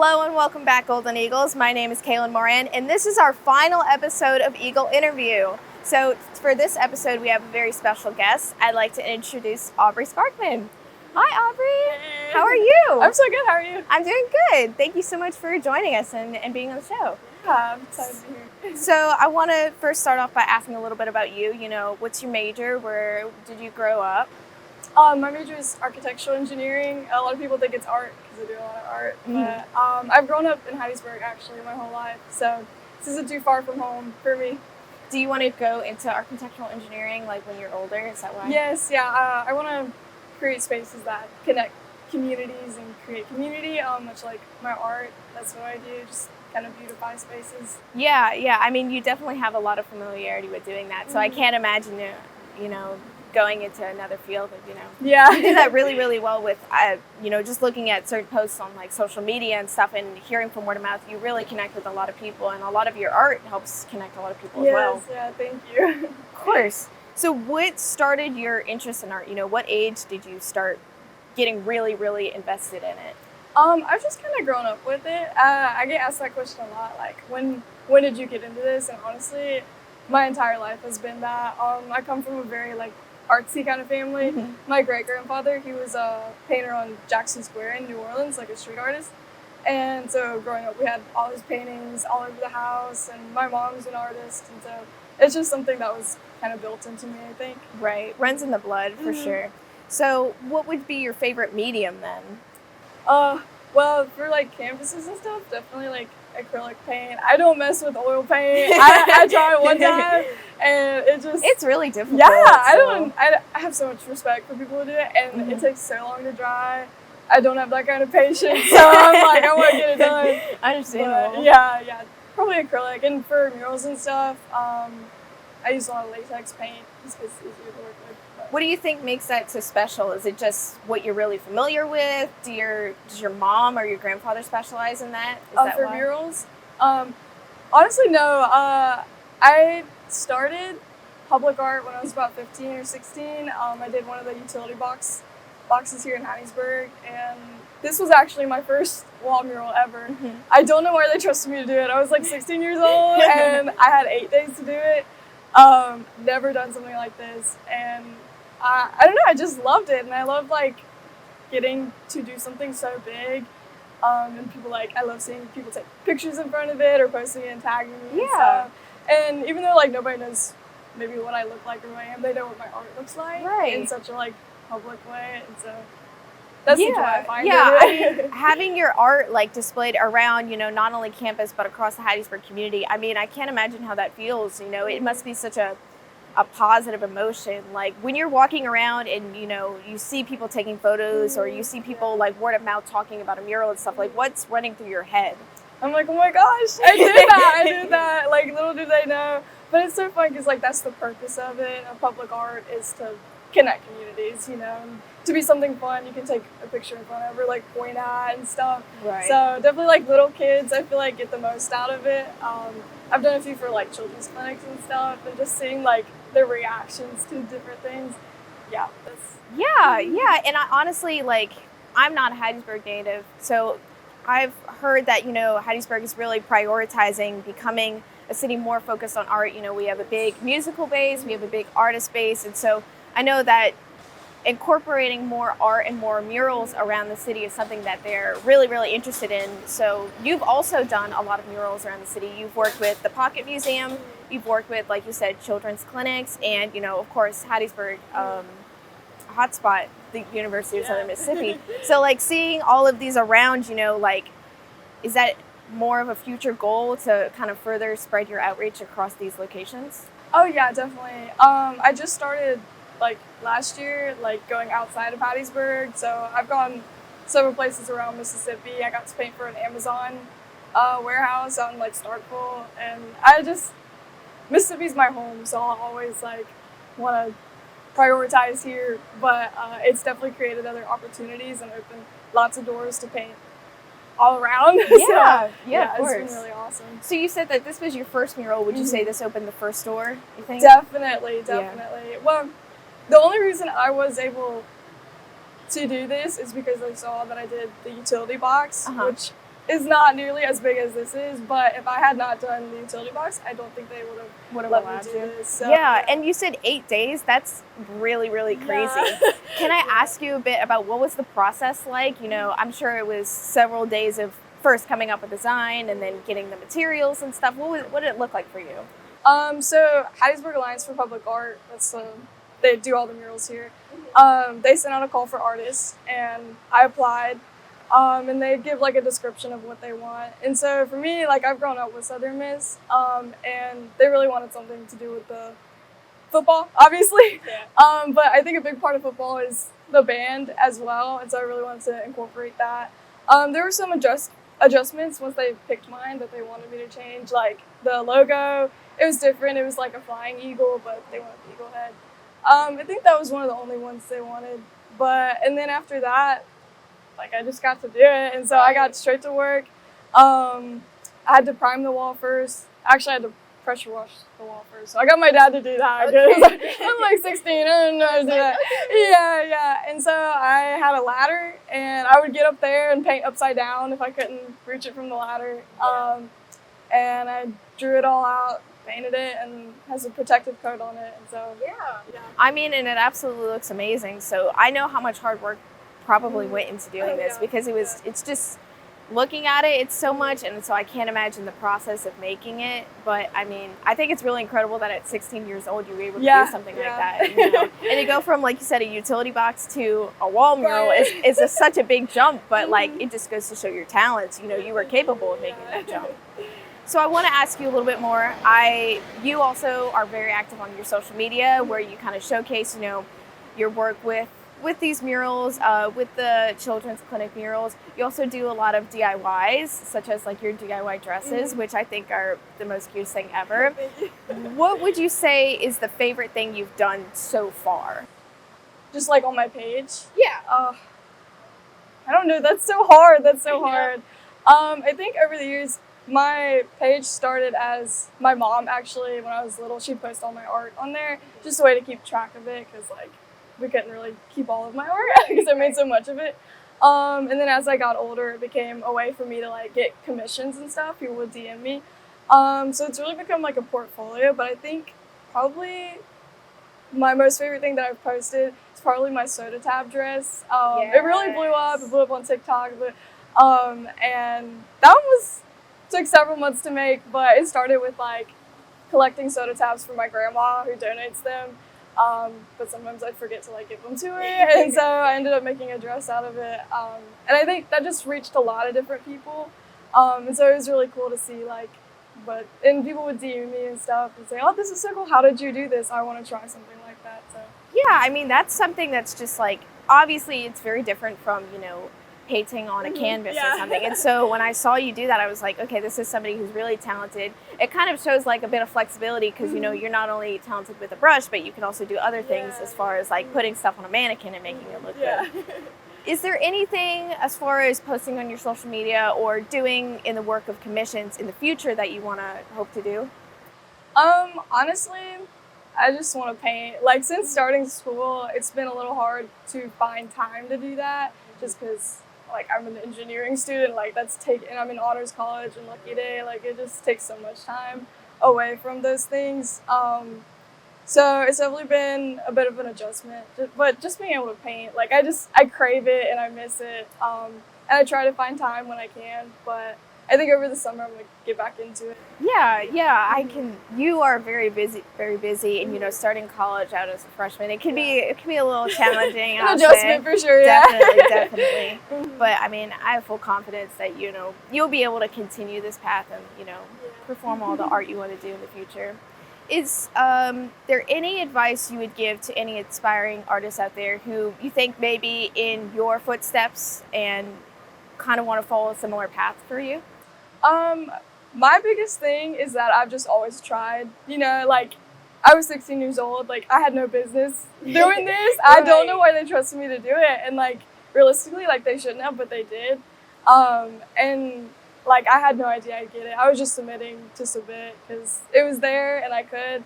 Hello and welcome back, Golden Eagles. My name is Kaylon Moran, and this is our final episode of Eagle Interview. So for this episode, we have a very special guest. I'd like to introduce Aubri Sparkman. Hi, Aubri. Hey. How are you? I'm so good. How are you? I'm doing good. Thank you so much for joining us and being on the show. Yeah, I'm excited to be here. So I want to first start off by asking a little bit about you. You know, what's your major? Where did you grow up? My major is architectural engineering. A lot of people think it's art because I do a lot of art. But I've grown up in Hattiesburg actually my whole life, so this isn't too far from home for me. Do you want to go into architectural engineering like when you're older? Is that why? Yes, yeah. I want to create spaces that connect communities and create community, much like my art. That's what I do, just kind of beautify spaces. Yeah. I mean, you definitely have a lot of familiarity with doing that, so I can't imagine going into another field. Yeah. You do that really well with, just looking at certain posts on like social media and stuff and hearing from word of mouth, you really connect with a lot of people, and a lot of your art helps connect a lot of people as well. Yes, yeah, thank you. Of course. So what started your interest in art? What age did you start getting really invested in it? I've just kind of grown up with it. I get asked that question a lot, like when did you get into this? And honestly, my entire life has been that. I come from a very artsy kind of family. My great-grandfather, he was a painter on Jackson Square in New Orleans, like a street artist. And so growing up, we had all his paintings all over the house, and my mom's an artist, and so it's just something that was kind of built into me, I think. Right, runs in the blood for sure. So what would be your favorite medium then? Well, for canvases and stuff, definitely acrylic paint. I don't mess with oil paint. I tried one time and it's really difficult. Yeah, so. I have so much respect for people who do it, and it takes so long to dry. I don't have that kind of patience, so I'm like, I want to get it done. Understandable. But yeah, probably acrylic. And for murals and stuff, I use a lot of latex paint just because it's easier to work with. But. What do you think makes that so special? Is it just what you're really familiar with? Does your mom or your grandfather specialize in that? Is that for why? murals? Honestly, no. I started public art when I was about 15 or 16. I did one of the utility boxes here in Hattiesburg, and this was actually my first wall mural ever. I don't know why they trusted me to do it. I was 16 years old, and I had 8 days to do it. Never done something like this, and I don't know, I just loved it, and I love getting to do something so big, and people I love seeing people take pictures in front of it or posting it and tagging me. Yeah. And even though nobody knows maybe what I look like or who I am, they know what my art looks like in such a public way, and so that's the joy I find in it. I mean, having your art displayed around not only campus but across the Hattiesburg community, I mean, I can't imagine how that feels. It must be such a positive emotion, when you're walking around and you see people taking photos or you see people word of mouth talking about a mural and stuff, what's running through your head? I'm like, oh my gosh, I did that. Little do they know. But it's so fun because that's the purpose of it. Of public art is to connect communities, and to be something fun you can take a picture in front of or point at and stuff. Right. So definitely little kids, I feel get the most out of it. I've done a few for children's clinics and stuff, and just seeing their reactions to different things. Yeah, and I honestly I'm not a Hattiesburg native, so I've heard that Hattiesburg is really prioritizing becoming a city more focused on art. We have a big musical base, we have a big artist base, and so I know that incorporating more art and more murals around the city is something that they're really interested in. So you've also done a lot of murals around the city. You've worked with the Pocket Museum, you've worked with, like you said, children's clinics, and of course Hattiesburg, hotspot, the University of Southern Mississippi. So seeing all of these around, is that more of a future goal to kind of further spread your outreach across these locations? Oh yeah, definitely. I just started last year, going outside of Hattiesburg. So I've gone several places around Mississippi. I got to paint for an Amazon warehouse out in Starkville, and Mississippi's my home, so I'll always want to prioritize here. But it's definitely created other opportunities and opened lots of doors to paint all around. Yeah, of course. It's been really awesome. So you said that this was your first mural. Would you say this opened the first door, you think? Definitely. Well, the only reason I was able to do this is because I saw that I did the utility box, which is not nearly as big as this is, but if I had not done the utility box, I don't think they would have let me do this. So, yeah, and you said 8 days. That's really, really crazy. Yeah. Can I ask you a bit about what was the process like? You know, I'm sure it was several days of first coming up with design and then getting the materials and stuff. What did it look like for you? So Hattiesburg Alliance for Public Art, that's they do all the murals here. They sent out a call for artists, and I applied. And they give like a description of what they want. And so for me, like I've grown up with Southern Miss, and they really wanted something to do with the football, obviously. Yeah. But I think a big part of football is the band as well, and so I really wanted to incorporate that. There were some adjustments once they picked mine that they wanted me to change, like the logo. It was different. It was like a flying eagle, but they wanted the eagle head. I think that was one of the only ones they wanted. And then after that, like I just got to do it, and so I got straight to work. I had to prime the wall first. Actually, I had to pressure wash the wall first. So I got my dad to do that because I'm like 16. I don't know how to do that. Yeah. And so I had a ladder, and I would get up there and paint upside down if I couldn't reach it from the ladder. And I drew it all out, painted it, and has a protective coat on it. And so yeah. I mean, and it absolutely looks amazing. So I know how much hard work probably went into doing this because it's just looking at it, it's so much, and so I can't imagine the process of making it. But I mean, I think it's really incredible that at 16 years old you were able to do something like that. You know? And to go from, like you said, a utility box to a wall mural is such a big jump, but like it just goes to show your talents. You know, you were capable of making that jump. So I want to ask you a little bit more. You also are very active on your social media where you kind of showcase, you know, your work with these murals, with the children's clinic murals. You also do a lot of DIYs, such as like your DIY dresses, which I think are the most cutest thing ever. What would you say is the favorite thing you've done so far? Just like on my page? Yeah. I don't know. That's so hard. I think over the years, my page started as my mom, actually, when I was little. She'd post all my art on there, just a way to keep track of it, because like we couldn't really keep all of my art because I made so much of it. And then as I got older, it became a way for me to like get commissions and stuff. People would DM me. So it's really become like a portfolio, but I think probably my most favorite thing that I've posted is probably my soda tab dress. It really blew up. It blew up on TikTok, and that one took several months to make, but it started with like collecting soda tabs for my grandma who donates them. But sometimes I'd forget to like give them to her, and so I ended up making a dress out of it. And I think that just reached a lot of different people. And so it was really cool to see and people would DM me and stuff and say, "Oh, this is so cool. How did you do this? I want to try something like that." So yeah, I mean that's something that's just like, obviously it's very different from, you know, painting on a canvas or something. And so when I saw you do that, I was like, okay, this is somebody who's really talented. It kind of shows like a bit of flexibility because, you know, you're not only talented with a brush, but you can also do other things as far as like putting stuff on a mannequin and making it look good. Is there anything as far as posting on your social media or doing in the work of commissions in the future that you want to hope to do? Honestly, I just want to paint. Like since starting school, it's been a little hard to find time to do that just because like I'm an engineering student, like and I'm in honors college and Lucky Day, like it just takes so much time away from those things. So it's definitely been a bit of an adjustment, but just being able to paint, like I crave it and I miss it. And I try to find time when I can, but I think over the summer I'm gonna get back into it. Yeah, you are very busy, and you know, starting college out as a freshman, it can be a little challenging. An adjustment for sure, yeah. Definitely. But I mean, I have full confidence that, you know, you'll be able to continue this path and, you know, perform all the art you want to do in the future. Is there any advice you would give to any aspiring artists out there who you think may be in your footsteps and kind of want to follow a similar path for you? My biggest thing is that I've just always tried. You know, like I was 16 years old, like I had no business doing this. I don't know why they trusted me to do it, and like realistically, like they shouldn't have, but they did. And like I had no idea I'd get it. I was just submitting to submit because it was there and I could.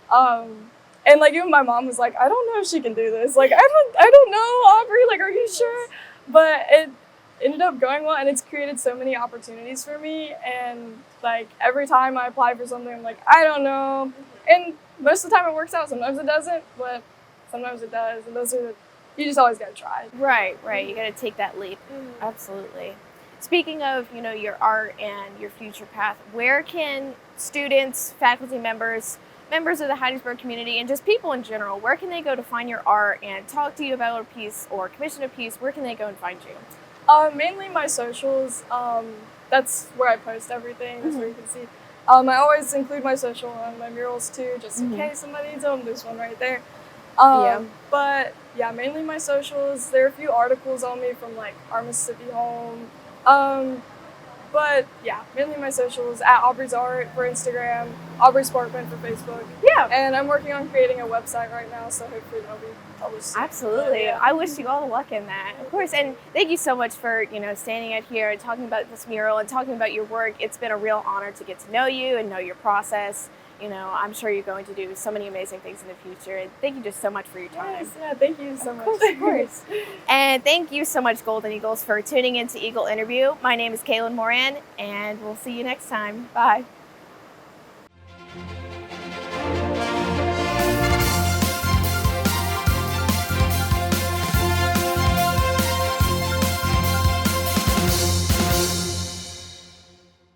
And like even my mom was like, "I don't know if she can do this. Like I don't know, Aubri. Like, are you sure?" But ended up going well, and it's created so many opportunities for me. And like every time I apply for something, I'm like, I don't know. And most of the time it works out. Sometimes it doesn't, but sometimes it does. And you just always gotta try. Right, right. You got to take that leap. Absolutely. Speaking of, your art and your future path, where can students, faculty members, members of the Hattiesburg community, and just people in general, where can they go to find your art and talk to you about a piece or commission a piece? Where can they go and find you? Mainly my socials. That's where I post everything. That's where you can see. I always include my social on my murals too, just in case somebody needs them. There's one right there. But yeah, mainly my socials. There are a few articles on me from like our Mississippi home. But yeah, mainly my socials at Aubri's Art for Instagram, Aubri Sparkman for Facebook. Yeah. And I'm working on creating a website right now, so hopefully that'll be published soon. Absolutely. Yeah. I wish you all the luck in that. Of course. And thank you so much for, standing out here and talking about this mural and talking about your work. It's been a real honor to get to know you and know your process. I'm sure you're going to do so many amazing things in the future. And thank you just so much for your time. Yes, yeah, thank you so much. Of course. And thank you so much, Golden Eagles, for tuning into Eagle Interview. My name is Kaylon Moran, and we'll see you next time. Bye.